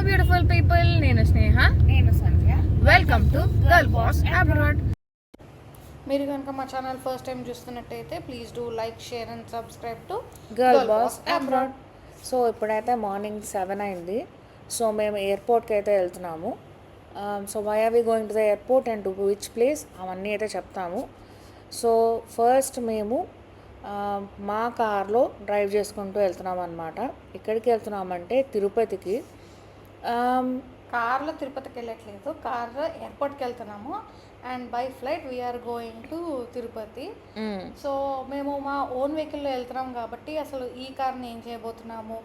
Beautiful people, నేను స్నేహ, నేను Sandhya. Welcome to Girl Boss Abroad. మీరు కనుక మా ఛానల్ ఫస్ట్ టైం చూస్తున్నట్టయితే please do like, share and subscribe to Girl Boss Abroad. So ఇప్పుడైతే మార్నింగ్ 7 అయింది. సో మేము ఎయిర్పోర్ట్కి అయితే వెళ్తున్నాము. So why are we going to the airport and to which place అవన్నీ అయితే చెప్తాము. సో ఫస్ట్ మేము మా కార్లో డ్రైవ్ చేసుకుంటూ వెళ్తున్నాం అనమాట. ఎక్కడికి వెళ్తున్నామంటే తిరుపతికి. కార్లో తిరుపతికి వెళ్ళట్లేదు, కార్లో ఎయిర్పోర్ట్కి వెళ్తున్నాము and by flight we are going to Tirupati. So మేము మా ఓన్ వెహికల్లో వెళ్తున్నాం కాబట్టి అసలు ఈ కార్ని ఏం చేయబోతున్నాము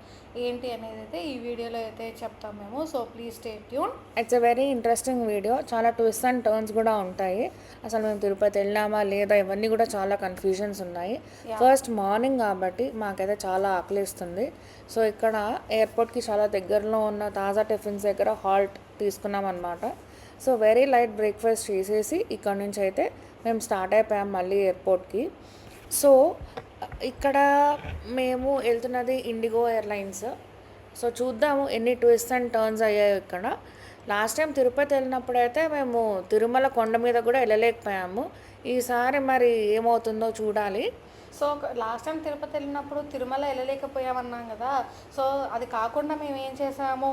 ఏంటి అనేది అయితే ఈ వీడియోలో అయితే చెప్తాం మేము. So please stay tune. It's a very interesting video. చాలా ట్విస్ట్ అండ్ టర్న్స్ కూడా ఉంటాయి. అసలు మేము తిరుపతి వెళ్ళామా లేదా ఇవన్నీ కూడా చాలా కన్ఫ్యూజన్స్ ఉన్నాయి. ఫస్ట్ మార్నింగ్ కాబట్టి మాకైతే చాలా ఆకలిస్తుంది. సో ఇక్కడ ఎయిర్పోర్ట్కి చాలా దగ్గరలో ఉన్న తాజా టిఫిన్స్ దగ్గర హాల్ట్ తీసుకున్నాం అనమాట. సో వెరీ లైట్ బ్రేక్ఫాస్ట్ చేసేసి ఇక్కడ నుంచి అయితే మేము స్టార్ట్ అయిపోయాం మళ్ళీ ఎయిర్పోర్ట్కి. సో ఇక్కడ మేము వెళ్తున్నది ఇండిగో ఎయిర్లైన్స్. సో చూద్దాము ఎన్ని ట్విస్ట్ అండ్ టర్న్స్ అయ్యాయో ఇక్కడ. లాస్ట్ టైం తిరుపతి వెళ్ళినప్పుడైతే మేము తిరుమల కొండ మీద కూడా వెళ్ళలేకపోయాము. ఈసారి మరి ఏమవుతుందో చూడాలి. సో లాస్ట్ టైం తిరుపతి వెళ్ళినప్పుడు తిరుమల వెళ్ళలేకపోయామన్నాం కదా. సో అది కాకుండా మేము ఏం చేసాము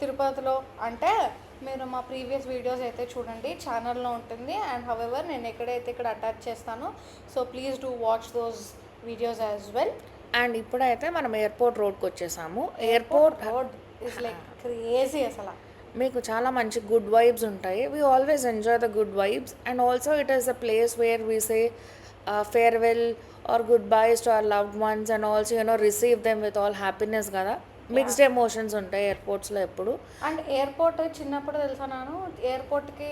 తిరుపతిలో అంటే మీరు మా ప్రీవియస్ వీడియోస్ అయితే చూడండి, ఛానల్లో ఉంటుంది. అండ్ హౌఎవర్ నేను ఎక్కడైతే ఇక్కడ అటాచ్ చేస్తాను. So please do watch those videos as well. And ఇప్పుడైతే మనం ఎయిర్పోర్ట్ రోడ్కి వచ్చేసాము. Airport road is like crazy. అసలు మీకు చాలా మంచి గుడ్ వైబ్స్ ఉంటాయి. We always enjoy the good vibes and also it is a place where we say farewell or goodbyes to our loved ones and also receive them with all happiness కదా. Mixed emotions ఉంటాయి ఎయిర్పోర్ట్స్లో ఎప్పుడు. And airport చిన్నప్పుడు తెలుసా, నేను ఎయిర్పోర్ట్కి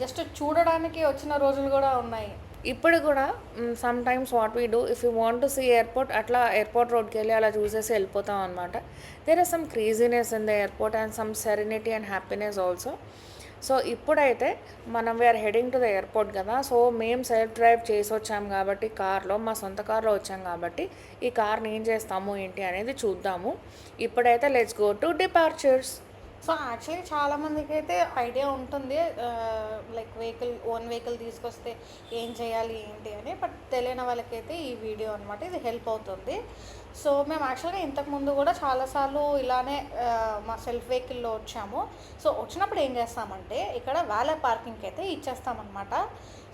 just చూడడానికి వచ్చిన రోజులు కూడా ఉన్నాయి. ఇప్పుడు కూడా sometimes what we do if you want to see airport అట్లా ఎయిర్పోర్ట్ రోడ్కి వెళ్ళి అలా చూసేసి వెళ్ళిపోతాం అనమాట. There are some craziness in the airport and some serenity and happiness also. So ఇప్పుడైతే మనం we are heading to the airport కదా. సో మేము సెల్ఫ్ డ్రైవ్ చేసి వచ్చాము కాబట్టి కార్లో, మా సొంత కార్లో వచ్చాం కాబట్టి ఈ కార్ని ఏం చేస్తాము ఏంటి అనేది చూద్దాము. ఇప్పుడైతే let's go to departures. So actually చాలామందికి అయితే ఐడియా ఉంటుంది లైక్ ఓన్ వెహికల్ తీసుకొస్తే ఏం చేయాలి ఏంటి అని. బట్ తెలియని వాళ్ళకైతే ఈ వీడియో అనమాట ఇది హెల్ప్ అవుతుంది. సో మేము యాక్చువల్గా ఇంతకుముందు కూడా చాలాసార్లు ఇలానే మా సెల్ఫ్ వెహికల్లో వచ్చాము. సో వచ్చినప్పుడు ఏం చేస్తామంటే ఇక్కడ వ్యాలే పార్కింగ్కి అయితే ఇచ్చేస్తామన్నమాట.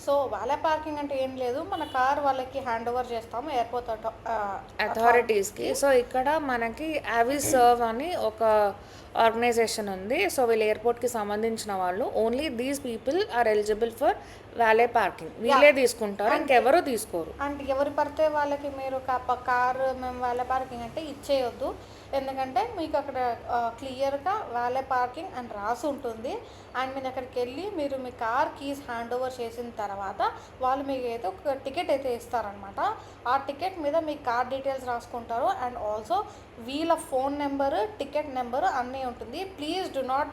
సో వ్యాలే పార్కింగ్ అంటే ఏం లేదు, మన కార్ వాళ్ళకి హ్యాండ్ ఓవర్ చేస్తాము ఎయిర్పోర్ట్ అథారిటీస్కి. సో ఇక్కడ మనకి అవిస్ సర్వ్ అని ఒక ఆర్గనైజేషన్ ఉంది. సో వీళ్ళు ఎయిర్పోర్ట్కి సంబంధించిన వాళ్ళు. Only these people are eligible for valet parking. వీళ్ళే తీసుకుంటారు, ఇంకెవరూ తీసుకోరు. అంటే ఎవరు పడితే వాళ్ళకి మీరు కారు మేము వ్యాలే పార్కింగ్ అంటే ఇచ్చేయొద్దు. ఎందుకంటే మీకు అక్కడ క్లియర్గా వ్యాలే పార్కింగ్ అని రాసి ఉంటుంది. అండ్ మీరు అక్కడికి వెళ్ళి మీరు మీ కార్ కీస్ హ్యాండ్ ఓవర్ చేసిన తర్వాత వాళ్ళు మీకు అయితే ఒక టికెట్ అయితే ఇస్తారనమాట. ఆ టికెట్ మీద మీ కార్ డీటెయిల్స్ రాసుకుంటారు అండ్ ఆల్సో వీళ్ళ ఫోన్ నెంబరు, టికెట్ నెంబరు అన్నీ ఉంటుంది. Please do not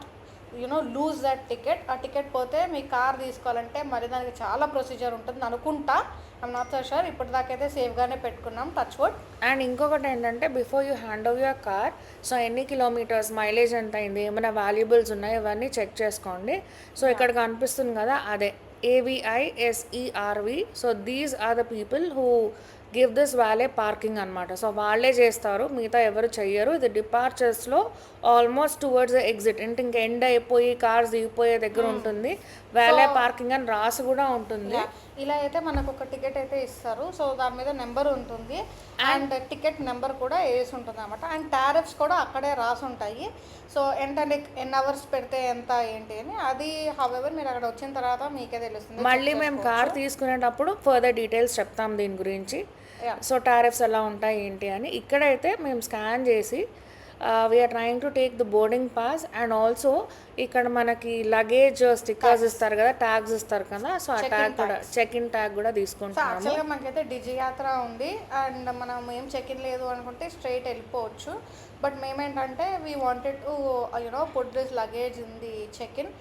lose that ticket. ఆ టికెట్ పోతే మీ కార్ తీసుకోవాలంటే మరి దానికి చాలా ప్రొసీజర్ ఉంటుంది అనుకుంటా. I'm not so sure. ఇప్పటిదాకైతే సేఫ్గానే పెట్టుకున్నాం, టచ్ వుడ్. అండ్ ఇంకొకటి ఏంటంటే before you hand over your car, so ఎన్ని కిలోమీటర్స్, మైలేజ్ ఎంత అయింది, ఏమైనా వాల్యుబుల్స్ ఉన్నాయి ఇవన్నీ చెక్ చేసుకోండి. సో ఇక్కడ కనిపిస్తుంది కదా, అదే AVISERV. So these are the people who give this valet parking అనమాట. సో వాళ్ళే చేస్తారు, మిగతా ఎవరు చెయ్యరు. ఇది డిపార్చర్స్లో ఆల్మోస్ట్ టువర్డ్స్ ద ఎగ్జిట్ అంటే ఇంక ఎండ్ అయిపోయి కార్స్ దిగిపోయే దగ్గర ఉంటుంది. వ్యాలే పార్కింగ్ అని రాసి కూడా ఉంటుంది. ఇలా అయితే మనకు ఒక టికెట్ అయితే ఇస్తారు. సో దాని మీద నెంబర్ ఉంటుంది అండ్ టికెట్ నెంబర్ కూడా వేసి ఉంటుంది అనమాట. అండ్ టారిఫ్స్ కూడా అక్కడే రాసి ఉంటాయి. సో ఎన్ని అవర్స్ పెడితే ఎంత ఏంటి అని అది హౌఎవర్ మీరు అక్కడ వచ్చిన తర్వాత మీకే తెలుస్తుంది. మళ్ళీ మేము కార్ తీసుకునేటప్పుడు ఫర్దర్ డీటెయిల్స్ చెప్తాం దీని గురించి. సో టారిఫ్స్ ఎలా ఉంటాయి ఏంటి అని. ఇక్కడైతే మేము స్కాన్ చేసి we are trying to take the boarding pass and also ఇక్కడ మనకి లగేజ్ స్టిక్కర్స్ ఇస్తారు కదా, ట్యాగ్స్ ఇస్తారు కదా. సో ఆ ట్యాగ్ కూడా చెక్ ఇన్ ట్యాగ్ కూడా తీసుకుంటాము. యాక్చువల్గా మనకైతే డిజి యాత్ర ఉంది అండ్ మనం ఏం చెక్ ఇన్ లేదు అనుకుంటే స్ట్రైట్ వెళ్ళిపోవచ్చు. బట్ మేమేంటంటే we wanted to put this luggage in the check in.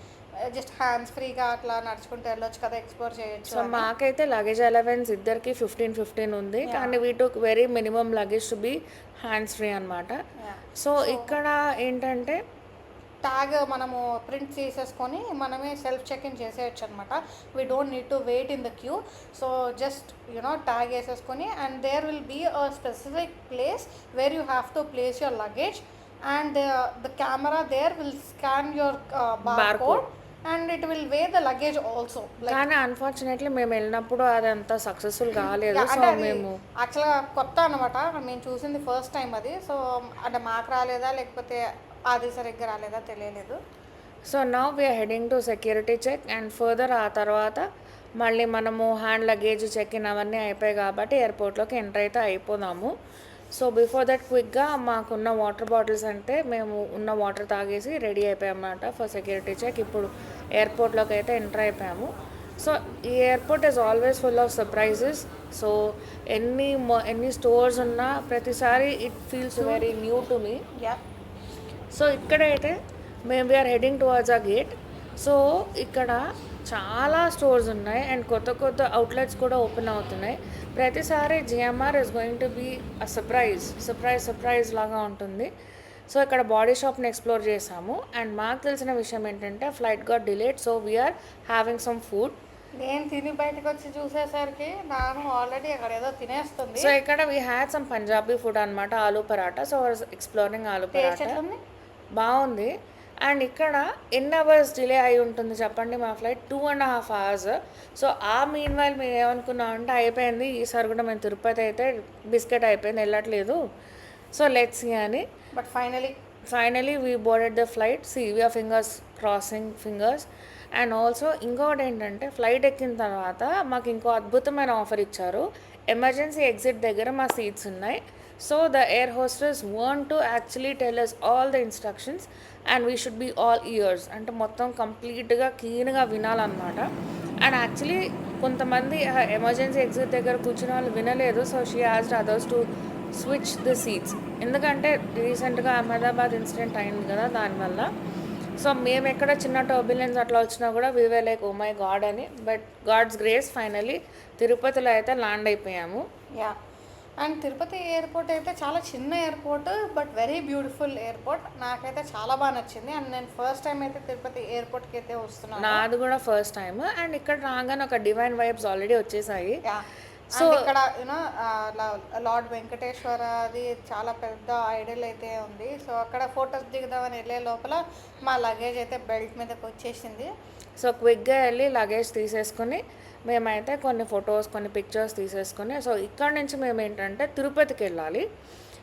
Just hands ఫ్రీగా అట్లా నడుచుకుంటూ వెళ్ళొచ్చు కదా, ఎక్స్ప్లోర్ చేయొచ్చు. సో మాకైతే లగేజ్ అలవెన్స్ ఇద్దరికి 15 ఉంది. కానీ we took very minimum luggage to be hands free అనమాట. సో ఇక్కడ ఏంటంటే ట్యాగ్ మనము ప్రింట్ చేసేసుకొని మనమే సెల్ఫ్ చెక్ ఇన్ చేసేయచ్చు అనమాట. We don't need to wait in the queue. So just tag వేసేసుకొని and there will be a specific place where you have to place your luggage and the camera there will scan your bar code and it will weigh the luggage also. కానీ unfortunately మేము వెళ్ళినప్పుడు అదంతా successful కాలేదు. So మేము యాక్చువల్గా కొత్త అనమాట, మేము చూసింది ఫస్ట్ టైం అది. సో అంటే మాకు రాలేదా లేకపోతే అది సరిగ్గా రాలేదా తెలియలేదు. So now we are heading to security check and further ఆ తర్వాత మళ్ళీ మనము హ్యాండ్ లగేజ్ చెక్ ఇన్ అవన్నీ అయిపోయాయి కాబట్టి ఎయిర్పోర్ట్లోకి ఎంటర్ అయితే అయిపోదాము. సో బిఫోర్ దట్ క్విక్గా మాకున్న వాటర్ బాటిల్స్ అంటే మేము ఉన్న వాటర్ తాగేసి రెడీ అయిపోయామన్నమాట ఫర్ సెక్యూరిటీ చెక్. ఇప్పుడు ఎయిర్పోర్ట్లోకి అయితే ఎంటర్ అయిపోయాము. సో ఈ airport is always full of surprises. So ఎన్ని స్టోర్స్ ఉన్నా ప్రతిసారి it feels very new to me. So ఇక్కడైతే మేము we are heading towards a gate. So ఇక్కడ చాలా స్టోర్స్ ఉన్నాయి అండ్ కొత్త కొత్త అవుట్లెట్స్ కూడా ఓపెన్ అవుతున్నాయి. ప్రతిసారి GMR is going to be a surprise లాగా ఉంటుంది. సో ఇక్కడ బాడీ షాప్ని ఎక్స్ప్లోర్ చేసాము అండ్ మాకు తెలిసిన విషయం ఏంటంటే flight got delayed. So we are having some food. నేను తిని బయటకు వచ్చి చూసేసరికి నాకు ఆల్రెడీ అక్కడ ఏదో తినేస్తుంది. సో ఇక్కడ we had some Punjabi food అనమాట, ఆలూ పరాటా. సో ఎక్స్ప్లోరింగ్ ఆలూ పరాటా బాగుంది. అండ్ ఇక్కడ ఎన్ని అవర్స్ డిలే అయి ఉంటుంది చెప్పండి మా ఫ్లైట్? 2.5 hours. సో ఆ మీన్ వైల్ మేము ఏమనుకున్నాం అంటే అయిపోయింది ఈసారి కూడా మేము తిరుపతి అయితే బిస్కెట్ అయిపోయింది వెళ్ళట్లేదు, సో లెట్స్ సీ అని. But finally we boarded the flight. See we are crossing fingers. And also ఇంకొకటి ఏంటంటే ఫ్లైట్ ఎక్కిన తర్వాత మాకు ఇంకో అద్భుతమైన ఆఫర్ ఇచ్చారు. ఎమర్జెన్సీ ఎగ్జిట్ దగ్గర మా సీట్స్ ఉన్నాయి. So the air hostess want to actually tell us all the instructions and we should be all ears. అంటే మొత్తం కంప్లీట్గా క్లీన్గా వినాలన్నమాట. అండ్ యాక్చువల్లీ కొంతమంది ఎమర్జెన్సీ ఎగ్జిట్ దగ్గర కూర్చున్న వాళ్ళు వినలేదు. So she asked others to switch the seats. ఎందుకంటే రీసెంట్గా అహ్మదాబాద్ ఇన్సిడెంట్ అయింది కదా దానివల్ల. సో మేము ఎక్కడ చిన్న టర్బులెన్స్ అట్లా వచ్చినా కూడా we were like oh my God అని. బట్ గాడ్స్ గ్రేస్ ఫైనలీ తిరుపతిలో అయితే ల్యాండ్ అయిపోయాము. అండ్ తిరుపతి ఎయిర్పోర్ట్ అయితే చాలా చిన్న airport but very beautiful airport. నాకైతే చాలా బాగా నచ్చింది. అండ్ నేను ఫస్ట్ టైం అయితే తిరుపతి ఎయిర్పోర్ట్కి అయితే వస్తున్నాను. నాది కూడా ఫస్ట్ టైం. అండ్ ఇక్కడ రాగానే ఒక డివైన్ వైబ్స్ ఆల్రెడీ వచ్చేసాయి. సో ఇక్కడ లార్డ్ వెంకటేశ్వర అది చాలా పెద్ద ఐడల్ అయితే ఉంది. సో అక్కడ ఫొటోస్ దిగుదామని వెళ్ళే లోపల మా లగేజ్ అయితే బెల్ట్ మీదకి వచ్చేసింది. సో క్విక్గా వెళ్ళి లగేజ్ తీసేసుకొని మేమైతే కొన్ని ఫొటోస్ కొన్ని పిక్చర్స్ తీసేసుకొని సో ఇక్కడ నుంచి మేము ఏంటంటే తిరుపతికి వెళ్ళాలి.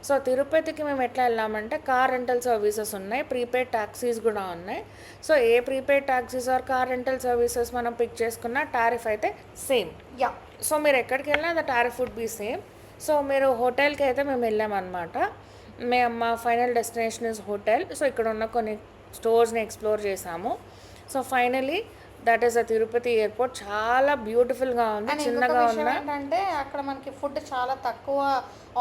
సో తిరుపతికి మేము ఎట్లా వెళ్ళామంటే కార్ రెంటల్ సర్వీసెస్ ఉన్నాయి, ప్రీపెయిడ్ ట్యాక్సీస్ కూడా ఉన్నాయి. సో ఏ prepaid taxis or car rental services మనం పిక్ చేసుకున్న టారిఫ్ అయితే సేమ్. సో మీరు ఎక్కడికి వెళ్ళినా the tariff would be same. So మీరు హోటల్కి అయితే మేము వెళ్ళామన్నమాట. మా final destination is hotel. So ఇక్కడ ఉన్న కొన్ని స్టోర్స్ని ఎక్స్ప్లోర్ చేసాము. So finally that is the Tirupati airport. చాలా బ్యూటిఫుల్గా ఉంది, చిన్నగా ఉంది. ఏంటంటే అక్కడ మనకి ఫుడ్ చాలా తక్కువ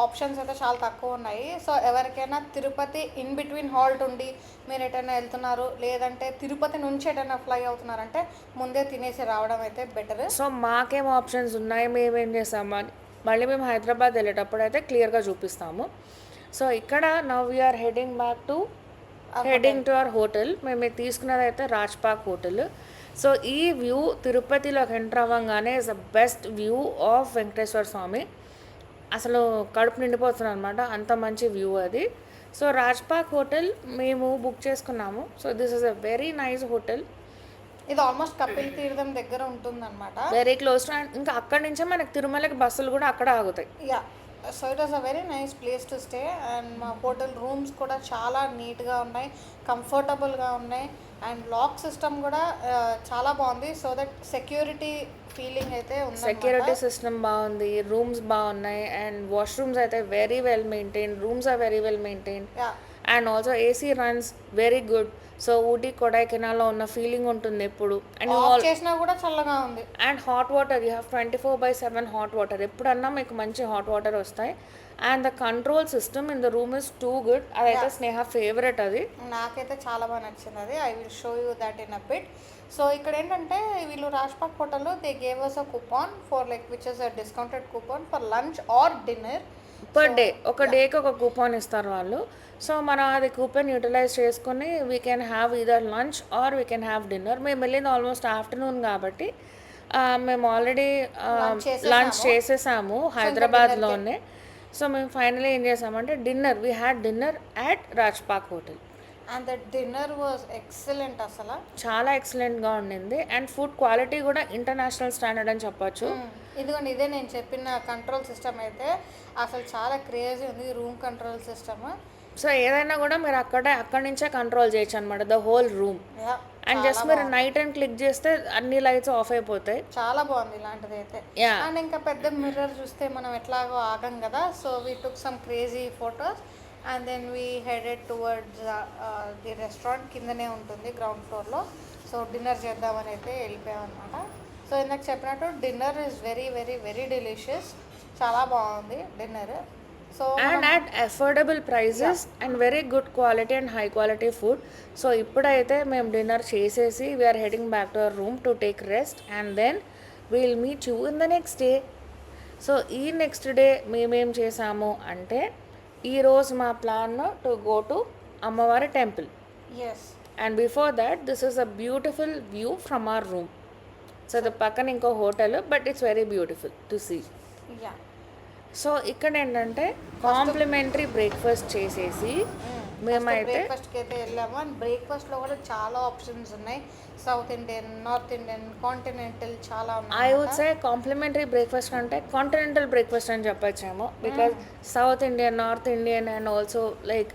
ఆప్షన్స్ అయితే చాలా తక్కువ ఉన్నాయి. సో ఎవరికైనా తిరుపతి ఇన్ బిట్వీన్ హాల్ట్ ఉండి మీరు ఎటైనా వెళ్తున్నారు లేదంటే తిరుపతి నుంచి ఎటైనా ఫ్లై అవుతున్నారంటే ముందే తినేసి రావడం అయితే బెటర్. సో మాకేం ఆప్షన్స్ ఉన్నాయి, మేమేం చేసాము అని మళ్ళీ మేము హైదరాబాద్ వెళ్ళేటప్పుడు అయితే క్లియర్గా చూపిస్తాము. సో ఇక్కడ now we're heading to our hotel. మేము తీసుకున్నది అయితే రాజ్పాక్ హోటల్. సో ఈ వ్యూ తిరుపతిలోకి ఎంటర్ అవ్వగానే is the best view of Venkateswara Swami. అసలు కడుపు నిండిపోతుంది అనమాట, అంత మంచి వ్యూ అది. సో రాజ్పాక్ హోటల్ మేము బుక్ చేసుకున్నాము. So this is a very nice hotel. ఇది ఆల్మోస్ట్ కపిల్ తీర్థం దగ్గర ఉంటుంది అనమాట, వెరీ క్లోజ్ టు. ఇంకా అక్కడి నుంచే మనకి తిరుమలకి బస్సులు కూడా అక్కడ ఆగుతాయి. So it was a very nice place to stay. And మా హోటల్ రూమ్స్ కూడా చాలా నీట్గా ఉన్నాయి, కంఫర్టబుల్గా ఉన్నాయి. అండ్ లాక్ సిస్టమ్ కూడా చాలా బాగుంది. సో దట్ సెక్యూరిటీ ఫీలింగ్ అయితే ఉంది. సెక్యూరిటీ సిస్టమ్ బాగుంది, రూమ్స్ బాగున్నాయి. అండ్ వాష్రూమ్స్ అయితే very well maintain, rooms are very well maintain. And also AC runs very good. So Ooty కొడైకెనాల్లో ఉన్న ఫీలింగ్ ఉంటుంది ఎప్పుడు. అండ్ చేసినా కూడా చల్లగా ఉంది. And hot water, you have 24/7 hot water. ఎప్పుడన్నా మీకు మంచి హాట్ వాటర్ వస్తాయి. And the control system in the room is too good. అదైతే స్నేహ ఫేవరెట్, అది నాకైతే చాలా బాగా నచ్చింది. అది I will show you that in a bit. So ఇక్కడ ఏంటంటే వీళ్ళు రాజ్పాక్ హోటల్లో they gave us a coupon for like which is a discounted coupon for lunch or dinner. Per day ఒక డేకి ఒక కూపన్ ఇస్తారు వాళ్ళు. సో మనం అది కూపన్ యూటిలైజ్ చేసుకొని we can have either lunch or we can have dinner. మేము వెళ్ళింది ఆల్మోస్ట్ ఆఫ్టర్నూన్ కాబట్టి మేము ఆల్రెడీ లంచ్ చేసేసాము హైదరాబాద్లోనే. సో మేము ఫైనలీ ఏం చేసామంటే dinner, we had dinner at Raj Park hotel. And the dinner was excellent అసలు. చాలా ఎక్సలెంట్గా ఉండింది అండ్ ఫుడ్ క్వాలిటీ కూడా ఇంటర్నేషనల్ స్టాండర్డ్ అని చెప్పొచ్చు. ఇదిగోండి ఇదే నేను చెప్పిన కంట్రోల్ సిస్టమ్ అయితే అసలు చాలా క్రేజీ ఉంది, రూమ్ కంట్రోల్ సిస్టమ్. సో ఏదైనా కూడా మీరు అక్కడి నుంచే కంట్రోల్ చేయొచ్చు అనమాట, the whole room. And just మీరు నైట్ అండ్ క్లిక్ చేస్తే అన్ని లైట్స్ ఆఫ్ అయిపోతాయి. చాలా బాగుంది ఇలాంటిది అయితే. అండ్ ఇంకా పెద్ద మిర్రర్ చూస్తే మనం ఎట్లాగో ఆగం కదా, so we took some crazy photos and then we headed towards the restaurant. కిందనే ఉంటుంది గ్రౌండ్ ఫ్లోర్లో. సో డిన్నర్ చేద్దామని అయితే వెళ్ళిపోయాం అనమాట. సో ఇందాక చెప్పినట్టు dinner is very very very delicious. చాలా బాగుంది dinner. So and at affordable prices and very good quality and high quality food. So ఇప్పుడైతే మేము డిన్నర్ చేసేసి we are heading back to our room to take rest and then we'll meet you in the next day. So ఈ next day మేమేం చేసాము అంటే, ఈరోజు మా plan to go to అమ్మవారి temple. Yes. And before that this is a beautiful view from our room. So అది పక్కన ఇంకో hotel, but it's very beautiful to see. Yeah. So ఇక్కడ ఏంటంటే కాంప్లిమెంటరీ బ్రేక్ఫాస్ట్ చేసేసి మేమైతే బ్రేక్ఫాస్ట్కి అయితే వెళ్ళాము. అండ్ బ్రేక్ఫాస్ట్లో కూడా చాలా ఆప్షన్స్ ఉన్నాయి. South Indian, North Indian, continental చాలా ఉన్నాయి. I would say complimentary breakfast అంటే కాంటినెంటల్ బ్రేక్ఫాస్ట్ అని చెప్పొచ్చేమో, because South Indian, North Indian and also like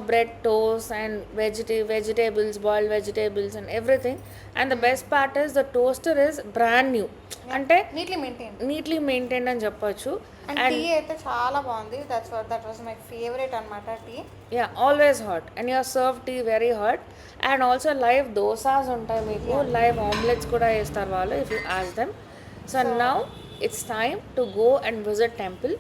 bread toast and vegetables, boiled vegetables and everything. And the best part is the toaster is brand new, అంటే neatly maintained అని చెప్పొచ్చు. And tea అయితే చాలా బాగుంది. That was my favourite అనమాట tea. Yeah, always hot and you're serve tea very hot. And also live dosas ఉంటాయి మీకు, live omelettes కూడా వేస్తారు వాళ్ళు if you ask them. So now it's time to go and visit temple.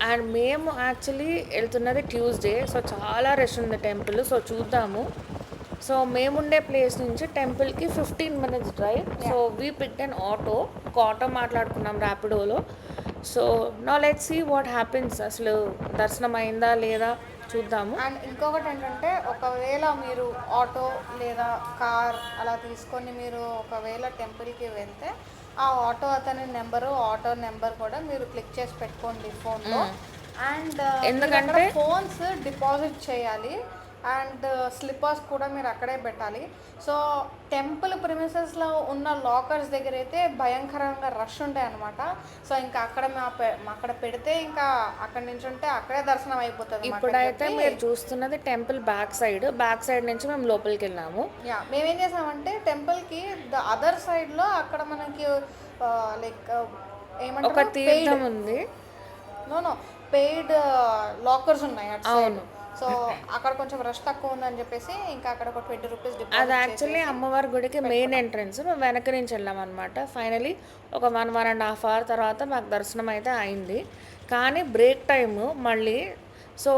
And మేము actually వెళ్తున్నది Tuesday, so చాలా rush ఉంది temple. So చూద్దాము. సో మేముండే ప్లేస్ నుంచి టెంపుల్కి 15 minutes drive. So we picked an auto, ఒక ఆటో మాట్లాడుకున్నాం ర్యాపిడోలో. So now let's see what happens. అసలు దర్శనం అయిందా లేదా చూద్దాము. అండ్ ఇంకొకటి ఏంటంటే, ఒకవేళ మీరు ఆటో లేదా కార్ అలా తీసుకొని మీరు ఒకవేళ టెంపుల్కి వెళ్తే ఆ ఆటో అతని ఆటో నెంబర్ కూడా మీరు క్లిక్ చేసి పెట్టుకోండి ఫోన్లో. అండ్ ఎందుకంటే ఫోన్స్ డిపాజిట్ చేయాలి అండ్ స్లిప్పర్స్ కూడా మీరు అక్కడే పెట్టాలి. సో టెంపుల్ ప్రిమిసెస్లో ఉన్న లాకర్స్ దగ్గర అయితే భయంకరంగా రష్ ఉంటాయి అనమాట. సో ఇంకా అక్కడ పెడితే ఇంకా అక్కడి నుంచి ఉంటే అక్కడే దర్శనం అయిపోతుంది. ఇప్పుడైతే మీరు చూస్తున్నది టెంపుల్ బ్యాక్ సైడ్ నుంచి మేము లోపలికి వెళ్ళాము. యా, మేమేం చేసామంటే టెంపుల్కి ద అదర్ సైడ్లో అక్కడ మనకి లైక్ ఏమంటారు, ఒక తీర్థం ఉంది. నో పెయిడ్ లాకర్స్ ఉన్నాయి అటు సైడ్. సో అక్కడ కొంచెం రష్ తక్కువ ఉందని చెప్పేసి ఇంకా అక్కడ ఒక 20 రూపీస్ డిపాజిట్. అది యాక్చువల్లీ అమ్మవారి గుడికి మెయిన్ ఎంట్రన్స్. మేము వెనక నుంచి వెళ్ళాం అనమాట. ఫైనలీ ఒక 1.5 hour తర్వాత మాకు దర్శనం అయితే అయింది. కానీ బ్రేక్ టైము మళ్ళీ. సో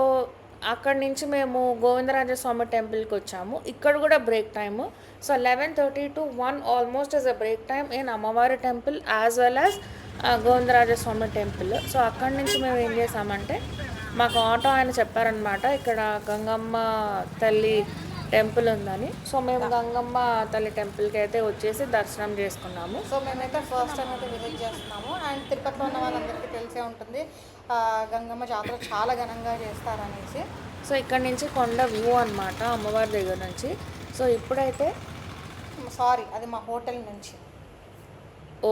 అక్కడి నుంచి మేము గోవిందరాజస్వామి టెంపుల్కి వచ్చాము. ఇక్కడ కూడా break time. So 11:30 to 1 almost is a break time in అమ్మవారి temple as well as Govindarajaswamy temple. So అక్కడి నుంచి మేము ఏం చేసామంటే, మాకు ఆటో ఆయన చెప్పారనమాట ఇక్కడ గంగమ్మ తల్లి టెంపుల్ ఉందని. సో మేము గంగమ్మ తల్లి టెంపుల్కి అయితే వచ్చేసి దర్శనం చేసుకున్నాము. సో మేమైతే ఫస్ట్ టైం అయితే విజిట్ చేస్తున్నాము. అండ్ తిరుపతిలో ఉన్న వాళ్ళందరికీ తెలిసే ఉంటుంది గంగమ్మ జాతర చాలా ఘనంగా చేస్తారనేసి. సో ఇక్కడ నుంచి కొండ వ్యూ అనమాట అమ్మవారి దగ్గర నుంచి. సో ఇప్పుడైతే అది మా హోటల్ నుంచి.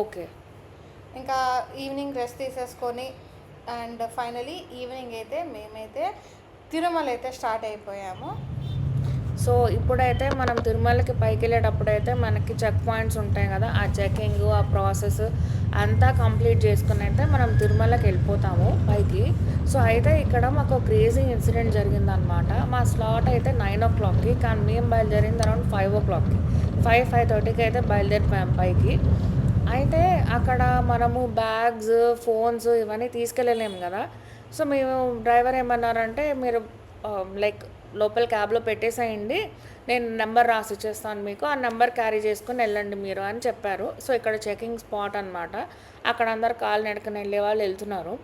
ఓకే, ఇంకా ఈవినింగ్ రెస్ట్ తీసేసుకొని అండ్ ఫైనలీ ఈవినింగ్ అయితే మేమైతే తిరుమల అయితే స్టార్ట్ అయిపోయాము. సో ఇప్పుడైతే మనం తిరుమలకి పైకి వెళ్ళేటప్పుడైతే మనకి చెక్ పాయింట్స్ ఉంటాయి కదా, ఆ చెకింగ్, ఆ ప్రాసెస్ అంతా కంప్లీట్ చేసుకుని అయితే మనం తిరుమలకి వెళ్ళిపోతాము పైకి. సో అయితే ఇక్కడ మాకు క్రేజీ ఇన్సిడెంట్ జరిగిందనమాట. మా స్లాట్ అయితే 9 o'clockకి, కానీ మేము బయలుదేరింది అరౌండ్ 5 o'clockకి. 5:30కి అయితే బయలుదేరిపోయాం పైకి. అయితే అక్కడ మనము బ్యాగ్స్, ఫోన్స్ ఇవన్నీ తీసుకెళ్ళలేము కదా. సో మేము డ్రైవర్ ఏమన్నారంటే, మీరు లైక్ లోపల క్యాబ్లో పెట్టేసేయండి, నేను నెంబర్ రాసి ఇచ్చేస్తాను మీకు, ఆ నెంబర్ క్యారీ చేసుకుని వెళ్ళండి మీరు అని చెప్పారు. సో ఇక్కడ చెకింగ్ స్పాట్ అనమాట. అక్కడ అందరు కాలు నడకని వెళ్ళే వాళ్ళు వెళ్తున్నారు.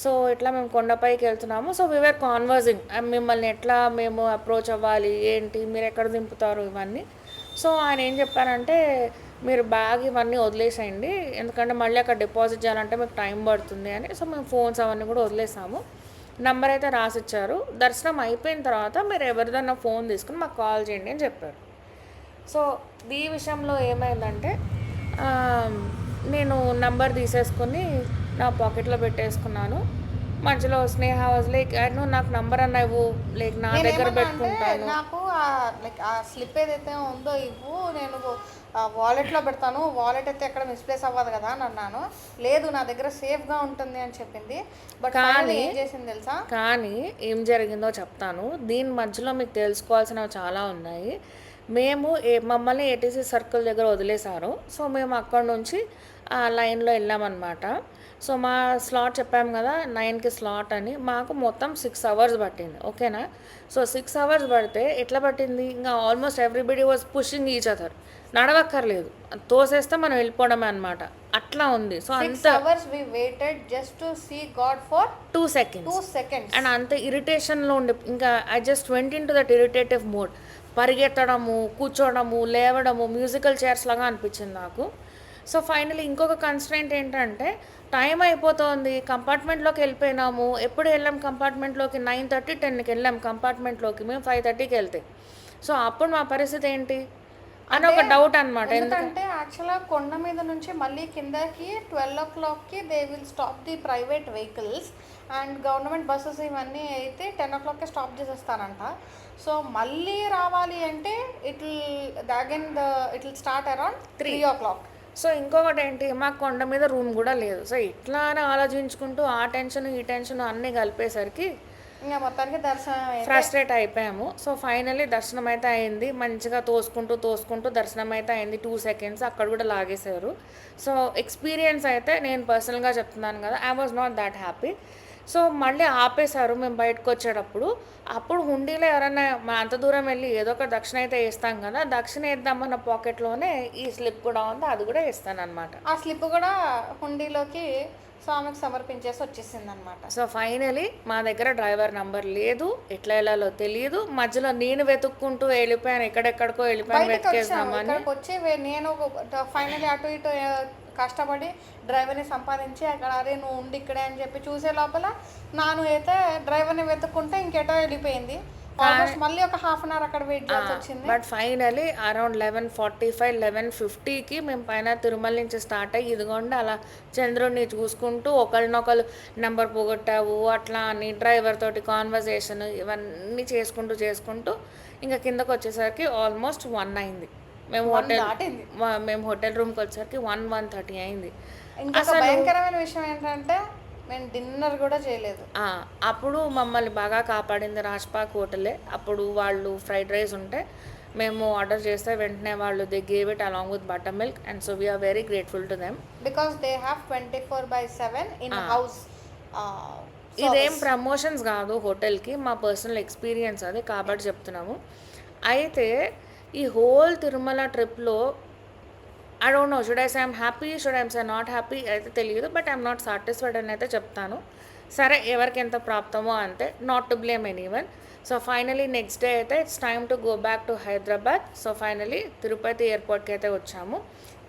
సో ఇట్లా మేము కొండపైకి వెళ్తున్నాము. సో వీఆర్ కాన్వర్సింగ్ మిమ్మల్ని ఎట్లా మేము అప్రోచ్ అవ్వాలి, ఏంటి, మీరు ఎక్కడ దింపుతారు, ఇవన్నీ. సో ఆయన ఏం చెప్పారంటే, మీరు బ్యాగ్ ఇవన్నీ వదిలేసేయండి, ఎందుకంటే మళ్ళీ అక్కడ డిపాజిట్ చేయాలంటే మీకు టైం పడుతుంది అని. సో మేము ఫోన్స్ అవన్నీ కూడా వదిలేసాము. నంబర్ అయితే రాసిచ్చారు. దర్శనం అయిపోయిన తర్వాత మీరు ఎవరిదన్నా ఫోన్ తీసుకుని మాకు కాల్ చేయండి అని చెప్పారు. సో ఈ విషయంలో ఏమైందంటే, నేను నంబర్ తీసేసుకొని నా పాకెట్లో పెట్టేసుకున్నాను. మధ్యలో స్నేహ వాజ్ లైక్, నువ్వు నాకు నంబర్ అన్న ఇవ్వు, లైక్ నా దగ్గర పెట్టుకుంటాను. నాకు లైక్ ఆ స్లిప్ ఏదైతే ఉందో ఇవ్వు, నేను వాలెట్లో పెడతాను, వాలెట్ అయితే ఎక్కడ మిస్ప్లేస్ అవ్వదు కదా అని అన్నాను. లేదు నా దగ్గర సేఫ్గా ఉంటుంది అని చెప్పింది. బట్ కానీ ఏం చేసింది తెలుసా? కానీ ఏం జరిగిందో చెప్తాను. దీని మధ్యలో మీకు తెలుసుకోవాల్సినవి చాలా ఉన్నాయి. మేము మమ్మల్ని ఏటీసీ సర్కిల్ దగ్గర వదిలేశారు. సో మేము అక్కడ నుంచి లైన్లో వెళ్ళామన్నమాట. సో మా స్లాట్ చెప్పాము కదా, 9కి స్లాట్ అని. మాకు మొత్తం 6 అవర్స్ పట్టింది, ఓకేనా. సో 6 అవర్స్ పడితే ఎట్లా పట్టింది, ఇంకా almost everybody was pushing each other. నడవక్కర్లేదు, తోసేస్తే మనం వెళ్ళిపోవడమే అనమాట, అట్లా ఉంది. సో అంత 6 hours we waited just to see God for 2 seconds. And అంత ఇరిటేషన్లో ఉండి ఇంకా I just went in to that irritative mode. పరిగెత్తడము, కూర్చోవడము, లేవడము, మ్యూజికల్ చైర్స్ లాగా అనిపించింది నాకు. సో ఫైనలీ ఇంకొక కన్స్ట్రెంట్ ఏంటంటే, టైం అయిపోతుంది, కంపార్ట్మెంట్లోకి వెళ్ళిపోయినాము. ఎప్పుడు వెళ్ళాం కంపార్ట్మెంట్లోకి? 9:30, 10కి వెళ్ళాం కంపార్ట్మెంట్లోకి. మేము 5:30కి వెళ్తే, సో అప్పుడు మా పరిస్థితి ఏంటి అని ఒక డౌట్ అనమాట. ఎందుకంటే యాక్చువల్గా కొండ మీద నుంచి మళ్ళీ కిందకి 12 o'clockకి they will stop the private vehicles and government buses ఇవన్నీ అయితే 10 o'clockకే స్టాప్ చేసేస్తారంట. సో మళ్ళీ రావాలి అంటే it will start around 3 o'clock. So ఇంకొకటి ఏంటి, మాకు కొండ మీద రూమ్ కూడా లేదు. సో ఇట్లా అని ఆలోచించుకుంటూ ఆ టెన్షన్ ఈ టెన్షన్ అన్నీ కలిపేసరికి ఇంకా మొత్తానికి దర్శనం ఫ్రస్ట్రేట్ అయిపోయాము. సో ఫైనల్లీ దర్శనం అయితే అయింది. మంచిగా తోసుకుంటూ దర్శనం అయితే అయింది. 2 seconds అక్కడ కూడా లాగేశారు. సో ఎక్స్పీరియన్స్ అయితే నేను పర్సనల్గా చెప్తున్నాను కదా, I was not that happy. So మళ్ళీ ఆపేశారు మేము బయటకు వచ్చేటప్పుడు. అప్పుడు హుండీలో ఎవరైనా అంత దూరం వెళ్ళి ఏదో ఒక దక్షిణ అయితే వేస్తాం కదా, దక్షిణ వేద్దామన్న పాకెట్లోనే ఈ స్లిప్ కూడా ఉంది, అది కూడా వేస్తాను అనమాట. ఆ స్లిప్ కూడా హుండీలోకి స్వామికి సమర్పించేసి వచ్చేసింది అనమాట. సో ఫైనలీ మా దగ్గర డ్రైవర్ నంబర్ లేదు, ఎట్లా వెళ్ళాలో తెలియదు. మధ్యలో నేను వెతుక్కుంటూ వెళ్ళిపోయాను, ఎక్కడెక్కడికో వెళ్ళిపోయాను వెతికేస్తామని. వచ్చి నేను ఫైనలీ అటు ఇటు కష్టపడి డ్రైవర్ని సంపాదించి అక్కడ అరే నువ్వు ఉండి ఇక్కడే అని చెప్పి చూసే లోపల నాను అయితే డ్రైవర్ని వెతుక్కుంటే ఇంకెటో వెళ్ళిపోయింది. మళ్ళీ ఒక హాఫ్ అన్ అవర్ అక్కడ వెయిట్ చేయాల్సి వచ్చింది. బట్ ఫైనలీ అరౌండ్ 11:45, 11:50కి మేము పైన తిరుమల నుంచి స్టార్ట్ అయ్యి ఇదిగోండి అలా చంద్రుడిని చూసుకుంటూ ఒకరినొకరు నెంబర్ పోగొట్టావు అట్లా అని డ్రైవర్ తోటి కాన్వర్సేషన్ ఇవన్నీ చేసుకుంటూ ఇంకా కిందకు వచ్చేసరికి ఆల్మోస్ట్ 1 అయింది. మేము హోటల్ రూమ్కి వచ్చేసరికి 1:30 అయింది. ఇంకా భయంకరమైన విషయం ఏంటంటే మేము డిన్నర్ కూడా చేయలేదు. అప్పుడు మమ్మల్ని బాగా కాపాడింది రాజ్పాక్ హోటలే. అప్పుడు వాళ్ళు ఫ్రైడ్ రైస్ ఉంటే మేము ఆర్డర్ చేస్తే వెంటనే వాళ్ళు they gave it along with buttermilk and so we are very grateful to them because they have 24/7 in house. ఇదేం ప్రమోషన్స్ కాదు హోటల్కి, మా పర్సనల్ ఎక్స్పీరియన్స్ అది కాబట్టి చెప్తున్నాము. అయితే ఈ హోల్ తిరుమల ట్రిప్లో I don't know, should I say I'm happy, should I'm say not happy అయితే తెలియదు, బట్ ఐఎమ్ నాట్ సాటిస్ఫైడ్ అని అయితే చెప్తాను. సరే ఎవరికి ఎంత ప్రాప్తమో అంతే, not to blame anyone. So finally next day అయితే it's time to go back to Hyderabad. So finally Tirupati ఎయిర్పోర్ట్కి అయితే వచ్చాము.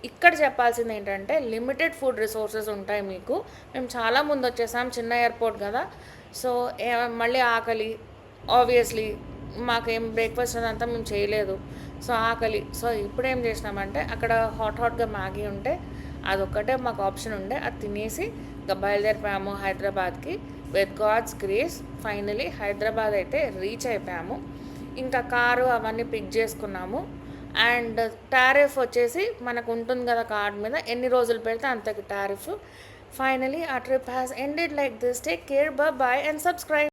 ఇక్కడ చెప్పాల్సింది ఏంటంటే లిమిటెడ్ ఫుడ్ రిసోర్సెస్ ఉంటాయి మీకు. మేము చాలా ముందు వచ్చేసాం, చిన్న ఎయిర్పోర్ట్ కదా. సో మళ్ళీ ఆకలి, ఆబ్వియస్లీ మాకేం బ్రేక్ఫాస్ట్ అదంతా మేము చేయలేదు. సో ఆకలి. సో ఇప్పుడు ఏం చేసినామంటే అక్కడ హాట్గా మ్యాగీ ఉంటే అదొక్కటే మాకు ఆప్షన్ ఉండే, అది తినేసి ఇంకా బయలుదేరిపోయాము హైదరాబాద్కి. With God's grace finally Hyderabad అయితే రీచ్ అయిపోయాము. ఇంకా కారు అవన్నీ పిక్ చేసుకున్నాము. అండ్ టారిఫ్ వచ్చేసి మనకు ఉంటుంది కదా కార్డ్ మీద, ఎన్ని రోజులు పెడితే అంతకి tariff. Finally our trip has ended like this. Take care, bye bye and subscribe.